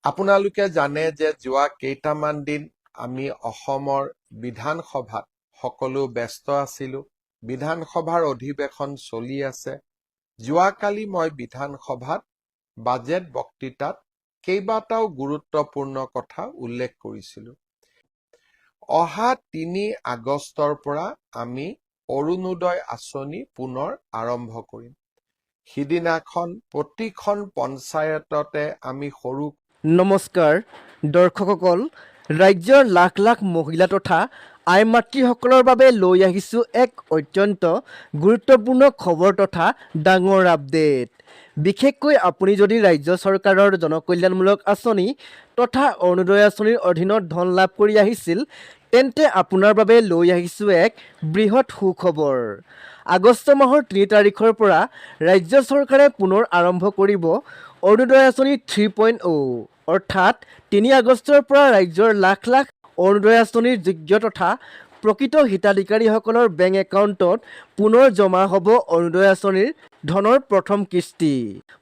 আপোনালোকে জানে যে যোৱা কেইটামান দিন আমি অসমৰ বিধানসভাত সকলো ব্যস্ত আছিলো। বিধানসভাৰ অধিৱেশন চলি আছে। যোৱাকালি মই বিধানসভাত বাজেট বক্তৃতাত কেইবাটাও গুৰুত্বপূৰ্ণ কথা উল্লেখ কৰিছিলো। অহা ৩ আগষ্টৰ পৰা আমি অৰুণোদয় আঁচনি পুনৰ আৰম্ভ কৰিম। সিদিনাখন প্ৰতিখন পঞ্চায়ততে আমি সৰু নমস্কাৰ দৰ্শকসকল, ৰাজ্যৰ লাখ লাখ মহিলা তথা আই মাতৃসকলৰ বাবে লৈ আহিছোঁ এক অত্যন্ত গুৰুত্বপূৰ্ণ খবৰ তথা ডাঙৰ আপডেট। বিশেষকৈ আপুনি যদি ৰাজ্য চৰকাৰৰ জনকল্যাণমূলক আঁচনি তথা অৰুণোদয় আঁচনিৰ অধীনত ধন লাভ কৰি আহিছিল, তেন্তে আপোনাৰ বাবে লৈ আহিছোঁ এক বৃহৎ সুখবৰ। আগষ্ট মাহৰ ৩ তাৰিখৰ পৰা ৰাজ্য চৰকাৰে পুনৰ আৰম্ভ কৰিব অৰুণোদয় আঁচনি 3.0, অৰ্থাৎ ৩ আগষ্টৰ পৰা ৰাজ্যৰ লাখ লাখ অৰুণোদয় আঁচনিৰ যোগ্য তথা প্ৰকৃত হিতাধিকাৰীসকলৰ বেংক একাউণ্টত পুনৰ জমা হ'ব অৰুণোদয় আঁচনিৰ ধনৰ প্ৰথম কিস্তি।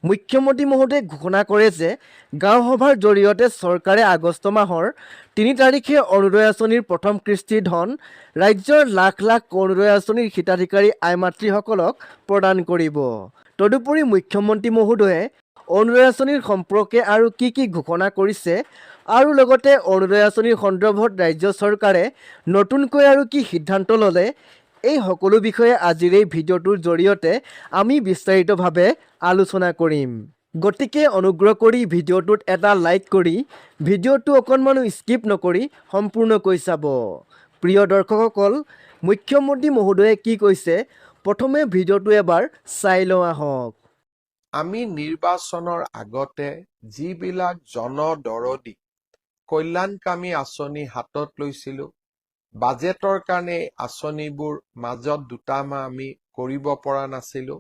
মুখ্যমন্ত্ৰী মহোদয়ে ঘোষণা কৰে যে গাঁও সভাৰ জৰিয়তে চৰকাৰে আগষ্ট মাহৰ ৩ তাৰিখে অৰুণোদয় আঁচনিৰ প্ৰথম কিস্তিৰ ধন ৰাজ্যৰ লাখ লাখ অৰুণোদয় আঁচনিৰ হিতাধিকাৰী আই মাতৃসকলক প্ৰদান কৰিব। তদুপৰি মুখ্যমন্ত্ৰী মহোদয়ে অৰুণোদয় আঁচনিৰ সম্পৰ্কে আৰু কি ঘোষণা কৰিছে আৰু লগতে অৰুণোদয় আঁচনিৰ সন্দৰ্ভত ৰাজ্য চৰকাৰে নতুনকৈ আৰু কি সিদ্ধান্ত ল'লে, এই সকলো বিষয়ে আজিৰ এই ভিডিঅ'টোৰ জৰিয়তে আমি বিস্তাৰিতভাৱে আলোচনা কৰিম। গতিকে অনুগ্ৰহ কৰি ভিডিঅ'টোত এটা লাইক কৰি ভিডিঅ'টো অকণমানো স্কিপ নকৰি সম্পূৰ্ণকৈ চাব। প্ৰিয় দৰ্শকসকল, মুখ্যমন্ত্ৰী মহোদয়ে কি কৈছে প্ৰথমে ভিডিঅ'টো এবাৰ চাই লওঁ আহক। আমি নিৰ্বাচনৰ আগতে যিবিলাক জনদৰদী কল্যাণকামী আঁচনি হাতত লৈছিলো, বাজেটৰ কাৰণে আঁচনিবোৰ মাজত দুটামাহ আমি কৰিব পৰা নাছিলো,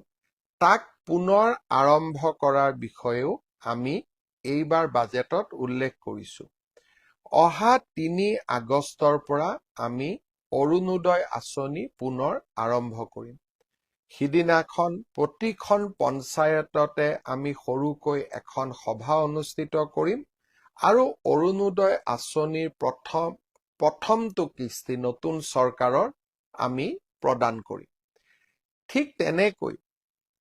তাক পুনৰ আৰম্ভ কৰাৰ বিষয়েও আমি এইবাৰ বাজেটত উল্লেখ কৰিছো। অহা ৩ আগষ্টৰ পৰা আমি অৰুণোদয় আঁচনি পুনৰ আৰম্ভ কৰিম। সিদিনাখন প্ৰতিখন পঞ্চায়ততে আমি সৰুকৈ এখন সভা অনুষ্ঠিত কৰিম আৰু অৰুণোদয় আঁচনিৰ প্ৰথমটো কিস্তি নতুন চৰকাৰৰ আমি প্ৰদান কৰিম। ঠিক তেনেকৈ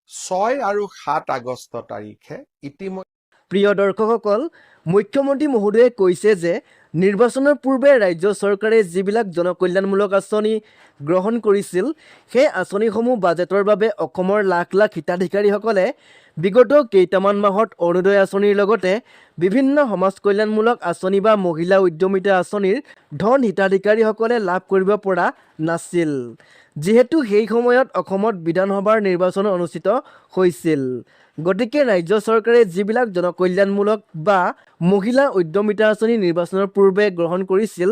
৬ আৰু ৭ আগষ্ট তাৰিখে ইতিমধ্যে প্ৰিয় দৰ্শকসকল, মুখ্যমন্ত্ৰী মহোদয়ে কৈছে যে নিৰ্বাচনৰ পূৰ্বে ৰাজ্য চৰকাৰে যিবিলাক জনকল্যাণমূলক আঁচনি গ্ৰহণ কৰিছিল, সেই আঁচনিসমূহ বাজেটৰ বাবে অসমৰ লাখ লাখ হিতাধিকাৰীসকলে বিগত কেইটামান মাহত অৰুণোদয় আঁচনিৰ লগতে বিভিন্ন সমাজ কল্যাণমূলক আঁচনি বা মহিলা উদ্যমিতা আঁচনিৰ ধন হিতাধিকাৰীসকলে লাভ কৰিব পৰা নাছিল, যিহেতু সেই সময়ত অসমত বিধানসভাৰ নিৰ্বাচন অনুষ্ঠিত হৈছিল। গতিকে ৰাজ্য চৰকাৰে যিবিলাক জনকল্যাণমূলক বা মহিলা উদ্যমিতা আঁচনি নিৰ্বাচনৰ পূৰ্বে গ্ৰহণ কৰিছিল,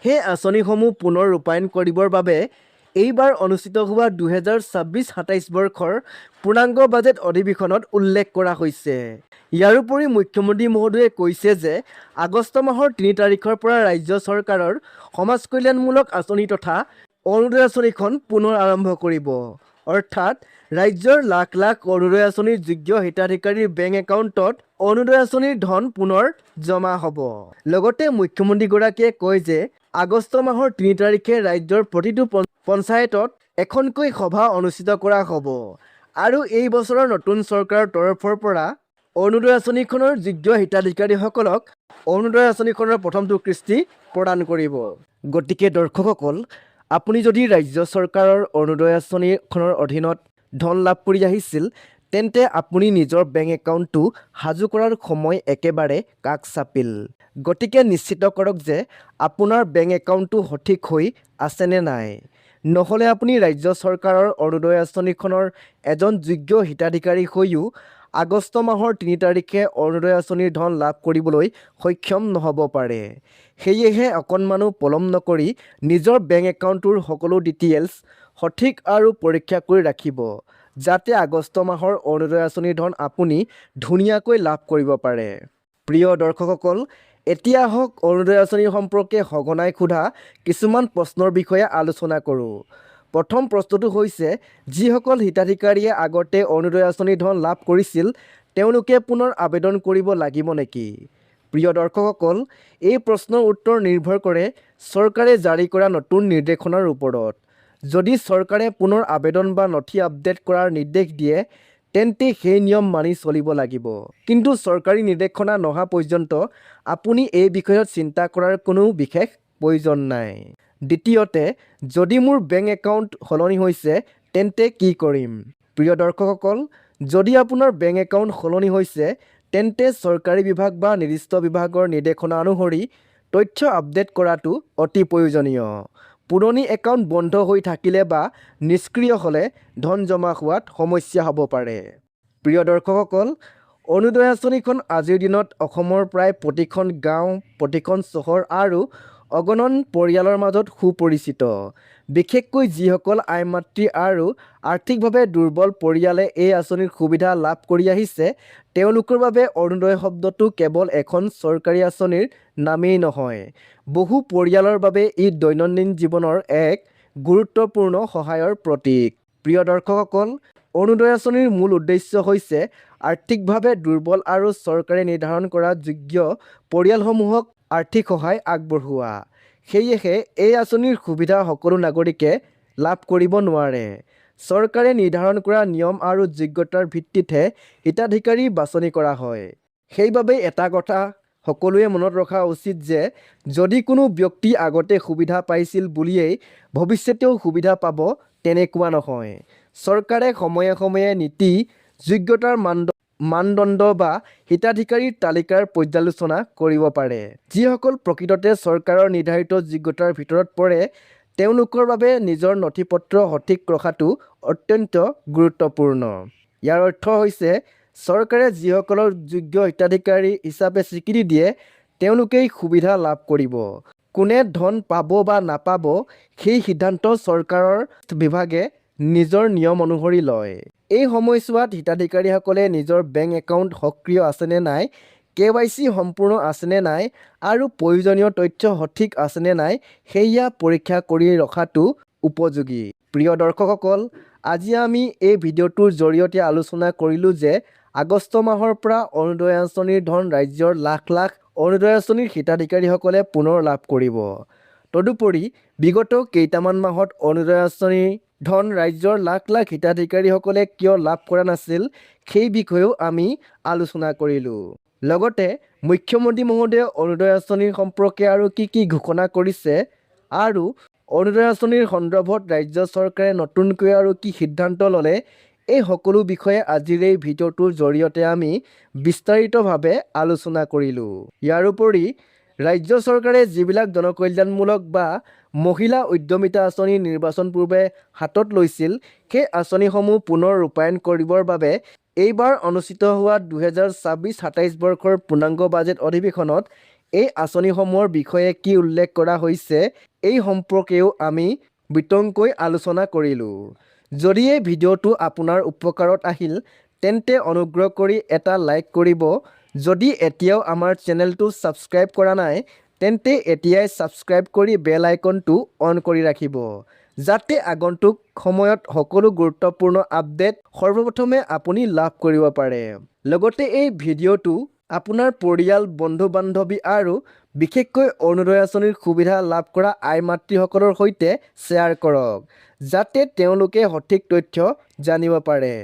সেই আঁচনিসমূহ পুনৰ ৰূপায়ণ কৰিবৰ বাবে এইবাৰ অনুষ্ঠিত হোৱা 2026-27 বৰ্ষৰ পূৰ্ণাংগ বাজেট অধিৱেশনত উল্লেখ কৰা হৈছে। ইয়াৰোপৰি মুখ্যমন্ত্ৰী মহোদয়ে কৈছে যে আগষ্ট মাহৰ ৩ তাৰিখৰ পৰা ৰাজ্য চৰকাৰৰ সমাজ কল্যাণমূলক আঁচনি তথা অৰুণোদয় আঁচনিখন পুনৰ আৰম্ভ কৰিব, অৰ্থাৎ ৰাজ্যৰ লাখ লাখ অৰুণোদয় আঁচনিৰ যোগ্য হিতাধিকাৰীৰ বেংক একাউণ্টত অৰুণোদয় আঁচনিৰ ধন পুনৰ জমা হ'ব। লগতে মুখ্যমন্ত্ৰীগৰাকীয়ে কয় যে আগষ্ট মাহৰ ৩ তাৰিখে ৰাজ্যৰ প্ৰতিটো পঞ্চায়তত এখনকৈ সভা অনুষ্ঠিত কৰা হ'ব আৰু এই বছৰৰ নতুন চৰকাৰৰ তৰফৰ পৰা অৰুণোদয় আঁচনিখনৰ যোগ্য হিতাধিকাৰীসকলক অৰুণোদয় আঁচনিখনৰ প্ৰথমটো কিস্তি প্ৰদান কৰিব। গতিকে দৰ্শকসকল, আপুনি যদি ৰাজ্য চৰকাৰৰ অৰুণোদয় আঁচনিখনৰ অধীনত ধন লাভ কৰি আহিছিল, তেন্তে আপুনি নিজৰ বেংক একাউণ্টটো সাজু কৰাৰ সময় একেবাৰে কাষ চাপিল। গতিকে নিশ্চিত কৰক যে আপোনাৰ বেংক একাউণ্টটো সঠিক হৈ আছেনে নাই। নহ'লে আপুনি ৰাজ্য চৰকাৰৰ অৰুণোদয় আঁচনিখনৰ এজন যোগ্য হিতাধিকাৰী হৈও আগষ্ট মাহৰ ৩ তাৰিখে অৰুণোদয় আঁচনিৰ ধন লাভ কৰিবলৈ সক্ষম নহ'ব পাৰে। সেয়েহে অকণমানো পলম নকৰি নিজৰ বেংক একাউণ্টটোৰ সকলো ডিটেইলছ সঠিক আৰু পৰীক্ষা কৰি ৰাখিব, যাতে আগষ্ট মাহৰ অৰুণোদয় আঁচনিৰ ধন আপুনি ধুনীয়াকৈ লাভ কৰিব পাৰে। প্ৰিয় দৰ্শকসকল, এতিয়া আহক অৰুণোদয় আঁচনি সম্পৰ্কে সঘনাই সোধা কিছুমান প্ৰশ্নৰ বিষয়ে আলোচনা কৰোঁ। প্ৰথম প্ৰশ্নটো হৈছে, যিসকল হিতাধিকাৰীয়ে আগতে অৰুণোদয় আঁচনিৰ ধন লাভ কৰিছিল, তেওঁলোকে পুনৰ আবেদন কৰিব লাগিব নেকি? প্ৰিয় দৰ্শকসকল, এই প্ৰশ্নৰ উত্তৰ নিৰ্ভৰ কৰে চৰকাৰে জাৰি কৰা নতুন নিৰ্দেশনাৰ ওপৰত। যদি চৰকাৰে পুনৰ আবেদন বা নথি আপডেট কৰাৰ নিৰ্দেশ দিয়ে, তেন্তে সেই নিয়ম মানি চলিব লাগিব। কিন্তু চৰকাৰী নিৰ্দেশনা নহা পৰ্যন্ত আপুনি এই বিষয়ত চিন্তা কৰাৰ কোনো বিশেষ প্ৰয়োজন নাই। দ্বিতীয়তে, যদি মোৰ বেংক একাউণ্ট সলনি হৈছে তেন্তে কি কৰিম? প্ৰিয় দৰ্শকসকল, যদি আপোনাৰ বেংক একাউণ্ট সলনি হৈছে, তেন্তে চৰকাৰী বিভাগ বা নিৰ্দিষ্ট বিভাগৰ নিৰ্দেশনা অনুসৰি তথ্য আপডেট কৰাটো অতি প্ৰয়োজনীয়। পুৰণি একাউণ্ট বন্ধ হৈ থাকিলে বা নিষ্ক্ৰিয় হ'লে ধন জমা হোৱাত সমস্যা হ'ব পাৰে। প্ৰিয় দৰ্শকসকল, অৰুণোদয় আঁচনিখন আজিৰ দিনত অসমৰ প্ৰায় প্ৰতিখন গাঁও, প্ৰতিখন চহৰ আৰু অগণন পৰিয়ালৰ মাজত সুপৰিচিত। বিশেষকৈ যিসকল আই মাতৃ আৰু আৰ্থিকভাৱে দুৰ্বল পৰিয়ালে এই আঁচনিৰ সুবিধা লাভ কৰি আহিছে, তেওঁলোকৰ বাবে অৰুণোদয় শব্দটো কেৱল এখন চৰকাৰী আঁচনিৰ নামেই নহয়, বহু পৰিয়ালৰ বাবে ই দৈনন্দিন জীৱনৰ এক গুৰুত্বপূৰ্ণ সহায়ৰ প্ৰতীক। প্ৰিয় দৰ্শকসকল, অৰুণোদয় আঁচনিৰ মূল উদ্দেশ্য হৈছে আৰ্থিকভাৱে দুৰ্বল আৰু চৰকাৰে নিৰ্ধাৰণ কৰা যোগ্য পৰিয়ালসমূহক আৰ্থিক সহায় আগবঢ়োৱা। সেয়েহে এই আঁচনিৰ সুবিধা সকলো নাগৰিকে লাভ কৰিব নোৱাৰে। চৰকাৰে নিৰ্ধাৰণ কৰা নিয়ম আৰু যোগ্যতাৰ ভিত্তিতহে হিতাধিকাৰী বাছনি কৰা হয়। সেইবাবে এটা কথা সকলোৱে মনত ৰখা উচিত যে যদি কোনো ব্যক্তি আগতে সুবিধা পাইছিল বুলিয়েই ভৱিষ্যতেও সুবিধা পাব তেনেকুৱা নহয়। চৰকাৰে সময়ে সময়ে নীতি, যোগ্যতাৰ মানদণ্ড বা হিতাধিকাৰীৰ তালিকাৰ পৰ্যালোচনা কৰিব পাৰে। যিসকল প্ৰকৃততে চৰকাৰৰ নিৰ্ধাৰিত যোগ্যতাৰ ভিতৰত পৰে, তেওঁলোকৰ বাবে নিজৰ নথিপত্ৰ সঠিক ৰখাটো অত্যন্ত গুৰুত্বপূৰ্ণ। ইয়াৰ অৰ্থ হৈছে চৰকাৰে যিসকলক যোগ্য হিতাধিকাৰী হিচাপে স্বীকৃতি দিয়ে, তেওঁলোকেই সুবিধা লাভ কৰিব। কোনে ধন পাব বা নাপাব সেই সিদ্ধান্ত চৰকাৰৰ বিভাগে নিজৰ নিয়ম অনুসৰি লয়। এই সময়ছোৱাত হিতাধিকাৰীসকলে নিজৰ বেংক একাউণ্ট সক্ৰিয় আছেনে নাই, KYC সম্পূৰ্ণ আছেনে নাই আৰু প্ৰয়োজনীয় তথ্য সঠিক আছেনে নাই সেয়া পৰীক্ষা কৰি ৰখাটো উপযোগী। প্ৰিয় দৰ্শকসকল, আজি আমি এই ভিডিঅ'টোৰ জৰিয়তে আলোচনা কৰিলোঁ যে আগষ্ট মাহৰ পৰা অৰুণোদয় আঁচনিৰ ধন ৰাজ্যৰ লাখ লাখ অৰুণোদয় আঁচনিৰ হিতাধিকাৰীসকলে পুনৰ লাভ কৰিব। তদুপৰি বিগত কেইটামান মাহত অৰুণোদয় আঁচনিৰ ধন ৰাজ্যৰ লাখ লাখ হিতাধিকাৰীসকলে কিয় লাভ কৰা নাছিল সেই বিষয়েও আমি আলোচনা কৰিলোঁ। লগতে মুখ্যমন্ত্ৰী মহোদয়ে অৰুণোদয় আঁচনিৰ সম্পৰ্কে আৰু কি কি ঘোষণা কৰিছে আৰু অৰুণোদয় আঁচনিৰ সন্দৰ্ভত ৰাজ্য চৰকাৰে নতুনকৈ আৰু কি সিদ্ধান্ত ল'লে, এই সকলো বিষয়ে আজিৰ এই ভিডিঅ'টোৰ জৰিয়তে আমি বিস্তাৰিতভাৱে আলোচনা কৰিলোঁ। ইয়াৰ উপৰি ৰাজ্য চৰকাৰে যিবিলাক জনকল্যাণমূলক বা মহিলা উদ্যমিতা আঁচনি নিৰ্বাচন পূৰ্বে হাতত লৈছিল, সেই আঁচনিসমূহ পুনৰ ৰূপায়ণ কৰিবৰ বাবে এইবাৰ অনুষ্ঠিত হোৱা 2026-27 বৰ্ষৰ পূৰ্ণাংগ বাজেট অধিৱেশনত এই আঁচনিসমূহৰ বিষয়ে কি উল্লেখ কৰা হৈছে এই সম্পৰ্কেও আমি বিতংকৈ আলোচনা কৰিলোঁ। যদি এই ভিডিঅ'টো আপোনাৰ উপকাৰত আহিল তেন্তে অনুগ্ৰহ কৰি এটা লাইক কৰিব। যদি এতিয়াও আমাৰ চেনেলটো ছাবস্ক্ৰাইব কৰা নাই তেন্তে এতিয়াই ছাবস্ক্ৰাইব কৰি বেল আইকনটো অন কৰি ৰাখিব, যাতে আগন্তুক সময়ত সকলো গুৰুত্বপূৰ্ণ আপডেট সৰ্বপ্ৰথমে আপুনি লাভ কৰিব পাৰে। লগতে এই ভিডিঅ'টো আপোনাৰ পৰিয়াল, বন্ধু-বান্ধৱী আৰু বিশেষকৈ অৰুণোদয় আঁচনিৰ সুবিধা লাভ কৰা আই মাতৃসকলৰ সৈতে শ্বেয়াৰ কৰক, যাতে তেওঁলোকে সঠিক তথ্য জানিব পাৰে।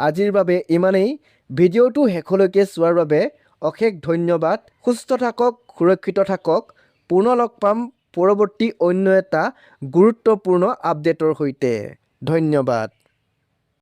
আজিৰ বাবে ইমানেই। ভিডিঅ'টো শেষলৈকে চোৱাৰ বাবে অশেষ ধন্যবাদ। সুস্থ থাকক, সুৰক্ষিত থাকক। পুনৰ লগ পাম পৰৱৰ্তী অন্য এটা গুৰুত্বপূৰ্ণ আপডেটৰ সৈতে। ধন্যবাদ।